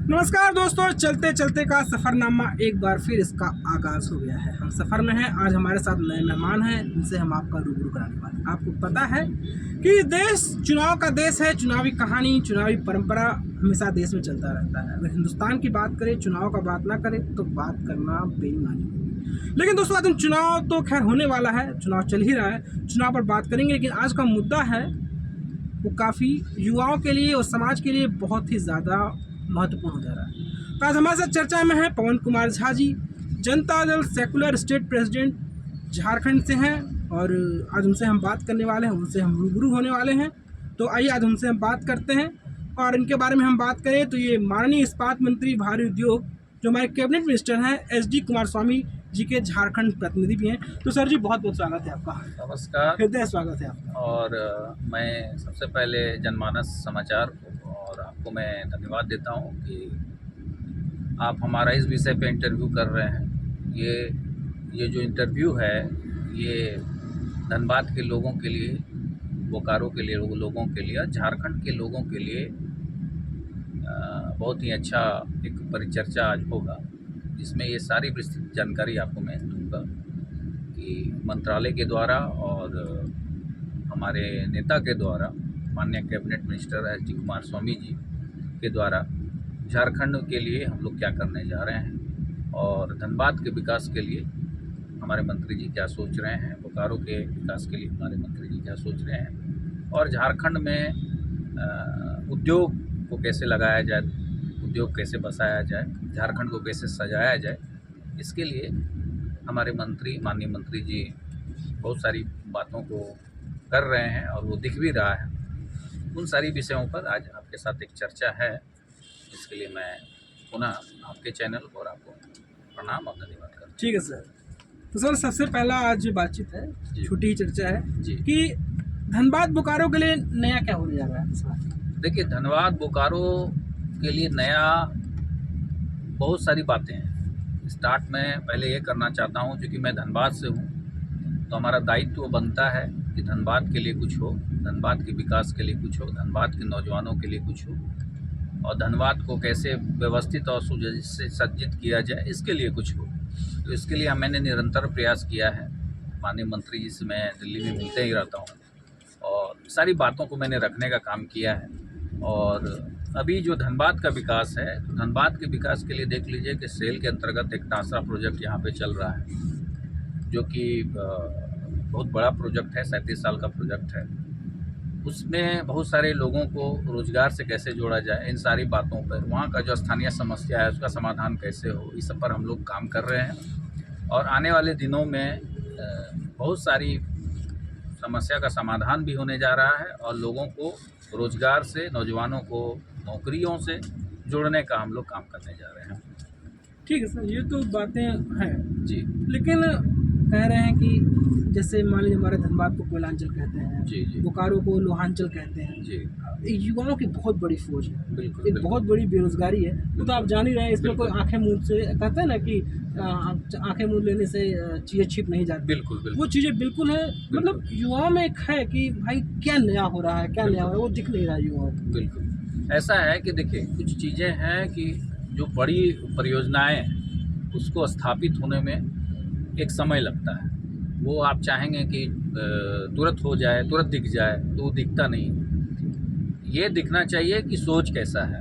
नमस्कार दोस्तों, चलते चलते का सफ़रनामा एक बार फिर इसका आगाज़ हो गया है। हम सफ़र में हैं। आज हमारे साथ नए मेहमान हैं जिनसे हम आपका रूबरू कराने वाले हैं। आपको पता है कि देश चुनाव का देश है। चुनावी कहानी, चुनावी परंपरा हमेशा देश में चलता रहता है। अगर हिंदुस्तान की बात करें, चुनाव का बात ना करें तो बात करना बेईमानी होगी। लेकिन दोस्तों, आज हम चुनाव तो खैर होने वाला है, चुनाव चल ही रहा है, चुनाव पर बात करेंगे। लेकिन आज का मुद्दा है वो काफ़ी युवाओं के लिए और समाज के लिए बहुत ही ज़्यादा महत्वपूर्ण हो जा रहा है। तो आज हमारे साथ चर्चा में है पवन Kumar Jha ji, Janata Dal secular state president Jharkhand से हैं। और आज उनसे हम बात करने वाले हैं, उनसे हम रूबरू होने वाले हैं। तो आइए आज उनसे हम बात करते हैं। और इनके बारे में हम बात करें तो ये माननीय इस्पात मंत्री भारी उद्योग जो हमारे कैबिनेट मिनिस्टर हैं SD कुमारस्वामी जी के झारखंड प्रतिनिधि भी हैं। तो सर जी, बहुत बहुत स्वागत है आपका। नमस्कार, हृदय स्वागत है आपका। और मैं सबसे पहले जनमानस समाचार को और आपको मैं धन्यवाद देता हूं कि आप हमारा इस विषय पे इंटरव्यू कर रहे हैं। ये जो इंटरव्यू है ये धनबाद के लोगों के लिए, बोकारो के लिए लोगों के लिए, झारखंड के लोगों के लिए बहुत ही अच्छा एक परिचर्चा आज होगा, जिसमें ये सारी विस्तृत जानकारी आपको मैं दूँगा कि मंत्रालय के द्वारा और हमारे नेता के द्वारा, माननीय कैबिनेट मिनिस्टर SD कुमारस्वामी जी के द्वारा झारखंड के लिए हम लोग क्या करने जा रहे हैं और धनबाद के विकास के लिए हमारे मंत्री जी क्या सोच रहे हैं, बोकारो के विकास के लिए हमारे मंत्री जी क्या सोच रहे हैं, और झारखंड में उद्योग को कैसे लगाया जाए, उद्योग कैसे बसाया जाए, झारखंड को कैसे सजाया जाए। इसके लिए हमारे माननीय मंत्री जी बहुत सारी बातों को कर रहे हैं और वो दिख भी रहा है। उन सारी विषयों पर आज आपके साथ एक चर्चा है। इसके लिए मैं पुनः आपके चैनल और आपको प्रणाम और धन्यवाद करता हूँ। ठीक है सर। तो सर, सबसे पहला आज जो बातचीत है, छोटी ही चर्चा है जी कि धनबाद बोकारो के लिए नया क्या होने जा रहा है इस बार? देखिए, धनबाद बोकारो के लिए नया बहुत सारी बातें हैं। स्टार्ट में पहले ये करना चाहता हूँ, क्योंकि मैं धनबाद से हूँ तो हमारा दायित्व बनता है कि धनबाद के लिए कुछ हो, धनबाद के विकास के लिए कुछ हो, धनबाद के नौजवानों के लिए कुछ हो, और धनबाद को कैसे व्यवस्थित और सुसज्जित किया जाए, इसके लिए कुछ हो। तो इसके लिए मैंने निरंतर प्रयास किया है। माननीय मंत्री जी से मैं दिल्ली में मिलते ही रहता हूँ और सारी बातों को मैंने रखने का काम किया है। और अभी जो धनबाद का विकास है, तो धनबाद के विकास के लिए देख लीजिए कि सेल के अंतर्गत एक टासरा प्रोजेक्ट यहाँ पे चल रहा है, जो कि बहुत बड़ा प्रोजेक्ट है, 37 साल का प्रोजेक्ट है। उसमें बहुत सारे लोगों को रोज़गार से कैसे जोड़ा जाए, इन सारी बातों पर, वहाँ का जो स्थानीय समस्या है उसका समाधान कैसे हो, इस सब पर हम लोग काम कर रहे हैं। और आने वाले दिनों में बहुत सारी समस्या का समाधान भी होने जा रहा है और लोगों को रोज़गार से, नौजवानों को नौकरियों से जोड़ने का हम लोग काम करने जा रहे हैं। ठीक है सर, ये तो बातें हैं जी लेकिन कह रहे हैं कि जैसे मान लीजिए हमारे धनबाद को कोयलांचल कहते हैं, जी जी बोकारो को लोहांचल कहते हैं। जी, युवाओं की बहुत बड़ी फौज है, बिल्कुल एक बिल्कुल। बहुत बड़ी बेरोजगारी है। तो आप जान ही रहे हैं, इसमें कोई आंखें मूंद से कहते हैं ना कि आंखें मूंद लेने से चीज़ें छिप नहीं जाती। बिल्कुल बिल्कुल। वो चीज़ें बिल्कुल है। मतलब युवाओं में एक है कि भाई क्या नया हो रहा है, क्या नया हो रहा है, वो दिख नहीं रहा है युवाओं को। बिल्कुल ऐसा है कि देखिए, कुछ चीज़ें हैं कि जो बड़ी परियोजनाएं उसको स्थापित होने में एक समय लगता है। वो आप चाहेंगे कि तुरंत हो जाए, तुरंत दिख जाए, तो वो दिखता नहीं। ये दिखना चाहिए कि सोच कैसा है,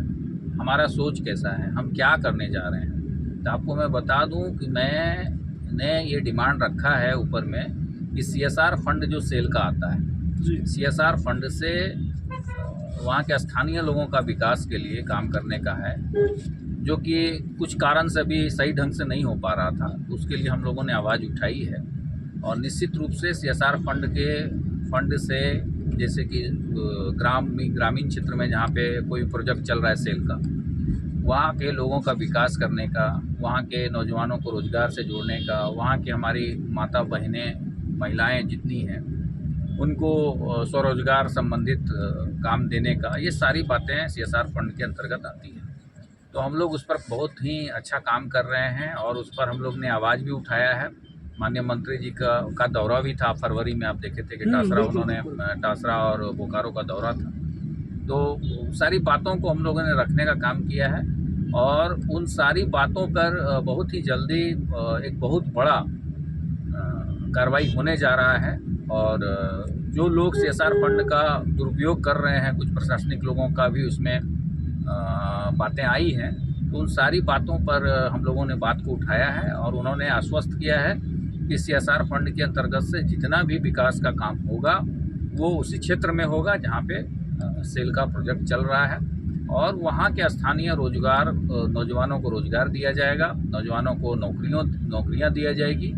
हमारा सोच कैसा है, हम क्या करने जा रहे हैं। तो आपको मैं बता दूं कि मैंने ये डिमांड रखा है ऊपर में कि CSR फंड जो सेल का आता है, CSR फंड से वहाँ के स्थानीय लोगों का विकास के लिए काम करने का है, जो कि कुछ कारण से भी सही ढंग से नहीं हो पा रहा था। उसके लिए हम लोगों ने आवाज़ उठाई है और निश्चित रूप से CSR फंड से, जैसे कि ग्रामीण क्षेत्र में जहाँ पे कोई प्रोजेक्ट चल रहा है सेल का, वहाँ के लोगों का विकास करने का, वहाँ के नौजवानों को रोज़गार से जोड़ने का, वहाँ की हमारी माता बहनें, महिलाएं जितनी हैं, उनको स्वरोजगार संबंधित काम देने का, ये सारी बातें CSR फंड के अंतर्गत आती हैं। तो हम लोग उस पर बहुत ही अच्छा काम कर रहे हैं और उस पर हम लोग ने आवाज़ भी उठाया है। माननीय मंत्री जी का दौरा भी था फरवरी में, आप देखे थे कि टासरा और बोकारो का दौरा था। तो सारी बातों को हम लोगों ने रखने का काम किया है और उन सारी बातों पर बहुत ही जल्दी एक बहुत बड़ा कार्रवाई होने जा रहा है। और जो लोग CSR फंड का दुरुपयोग कर रहे हैं, कुछ प्रशासनिक लोगों का भी उसमें बातें आई हैं, तो उन सारी बातों पर हम लोगों ने बात को उठाया है और उन्होंने आश्वस्त किया है कि CSR फंड के अंतर्गत से जितना भी विकास का काम होगा वो उसी क्षेत्र में होगा जहाँ पे सेल का प्रोजेक्ट चल रहा है। और वहाँ के स्थानीय रोजगार, नौजवानों को रोजगार दिया जाएगा, नौजवानों को नौकरियाँ दिया जाएगी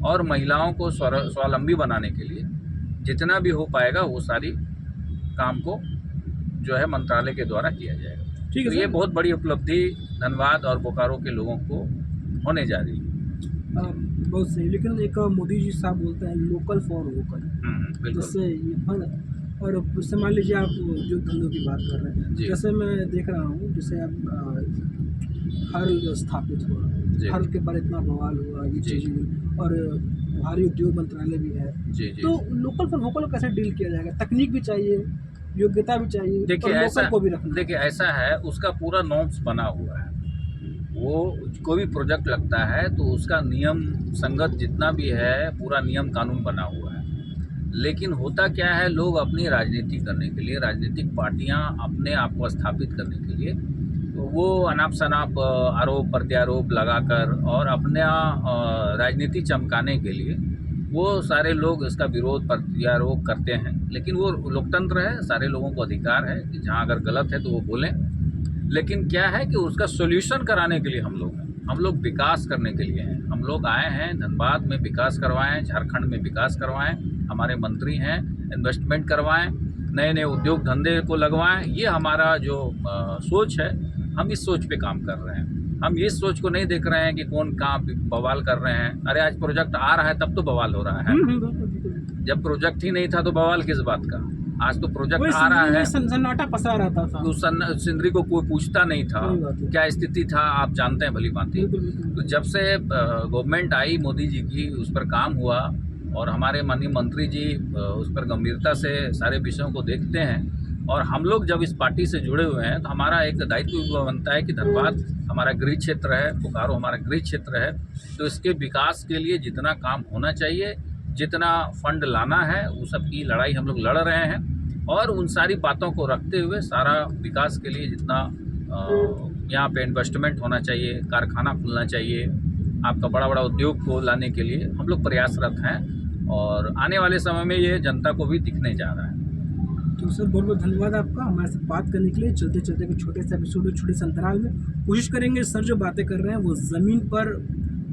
और महिलाओं को स्वावलंबी बनाने के लिए जितना भी हो पाएगा वो सारी काम को जो है मंत्रालय के द्वारा किया जाएगा। ठीक है तो ये सर। बहुत बड़ी उपलब्धि धनबाद और बोकारो के लोगों को होने जा रही है। बहुत सही। लेकिन एक मोदी जी साहब बोलते हैं लोकल फॉर वोकल, बिल्कुल। जिससे ये और उससे मान लीजिए आप जो धंधों की बात कर रहे हैं, जी। जैसे मैं देख रहा हूँ, जैसे आप हल स्थापित हुआ, जी। हल के बारे इतना बवाल हुआ, ये जी। चीज़ें, और भारी उद्योग मंत्रालय भी है। जी जी। तो लोकल फॉर वोकल को कैसे डील किया जाएगा? तकनीक भी चाहिए, योग्यता भी चाहिए, देखिए और ऐसा, लोकल को भी रखना। देखिए ऐसा है, उसका पूरा नॉर्म्स बना हुआ है। वो कोई भी प्रोजेक्ट लगता है तो उसका नियम संगत जितना भी है पूरा नियम कानून बना हुआ है। लेकिन होता क्या है, लोग अपनी राजनीति करने के लिए, राजनीतिक पार्टियां अपने आप को स्थापित करने के लिए, तो वो अनाप शनाप आरोप प्रत्यारोप लगाकर और अपना राजनीति चमकाने के लिए वो सारे लोग इसका विरोध प्रत्यारोप करते हैं। लेकिन वो लोकतंत्र है, सारे लोगों को अधिकार है कि जहाँ अगर गलत है तो वो बोलें। लेकिन क्या है कि उसका सोल्यूशन कराने के लिए हम लोग हैं, हम लोग विकास करने के लिए हैं। हम लोग आए हैं धनबाद में विकास करवाएं, झारखंड में विकास करवाएं, हमारे मंत्री हैं इन्वेस्टमेंट करवाएं, नए नए उद्योग धंधे को लगवाएं। ये हमारा जो सोच है, हम इस सोच पे काम कर रहे हैं। हम इस सोच को नहीं देख रहे हैं कि कौन कहाँ बवाल कर रहे हैं। अरे आज प्रोजेक्ट आ रहा है तब तो बवाल हो रहा है, जब प्रोजेक्ट ही नहीं था तो बवाल किस बात का। आज तो प्रोजेक्ट आ रहा है, सन्नाटा पसा रहता था, तो सिंदरी को कोई पूछता नहीं था क्या स्थिति था, आप जानते हैं भली भांति। तो जब से गवर्नमेंट आई मोदी जी की, उस पर काम हुआ और हमारे माननीय मंत्री जी उस पर गंभीरता से सारे विषयों को देखते हैं, और हम लोग जब इस पार्टी से जुड़े हुए हैं तो हमारा एक दायित्व बनता है कि धनबाद हमारा गृह क्षेत्र है, बोकारो हमारा गृह क्षेत्र है, तो इसके विकास के लिए जितना काम होना चाहिए, जितना फंड लाना है, वो सब की लड़ाई हम लोग लड़ रहे हैं। और उन सारी बातों को रखते हुए सारा विकास के लिए जितना यहाँ पे इन्वेस्टमेंट होना चाहिए, कारखाना खुलना चाहिए, आपका बड़ा बड़ा उद्योग को लाने के लिए हम लोग प्रयासरत हैं। और आने वाले समय में ये जनता को भी दिखने जा रहा है। तो सर बहुत बहुत धन्यवाद आपका हमारे साथ बात करने के लिए। चलते चलते के छोटे से एपिसोड में, छोटे से अंतराल में कोशिश करेंगे सर जो बातें कर रहे हैं वो ज़मीन पर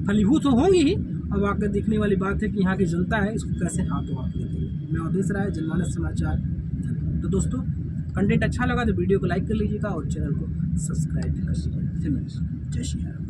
फलीभूत तो होंगी ही। अब आकर देखने वाली बात है कि यहाँ की जनता है इसको कैसे हाथों हाथ लेती है। मैं अवधेश राय, जनमानस समाचार। तो दोस्तों, कंटेंट अच्छा लगा तो वीडियो को लाइक कर लीजिएगा और चैनल को सब्सक्राइब कर लीजिएगा। फिर मिलेंगे। जय श्री राम।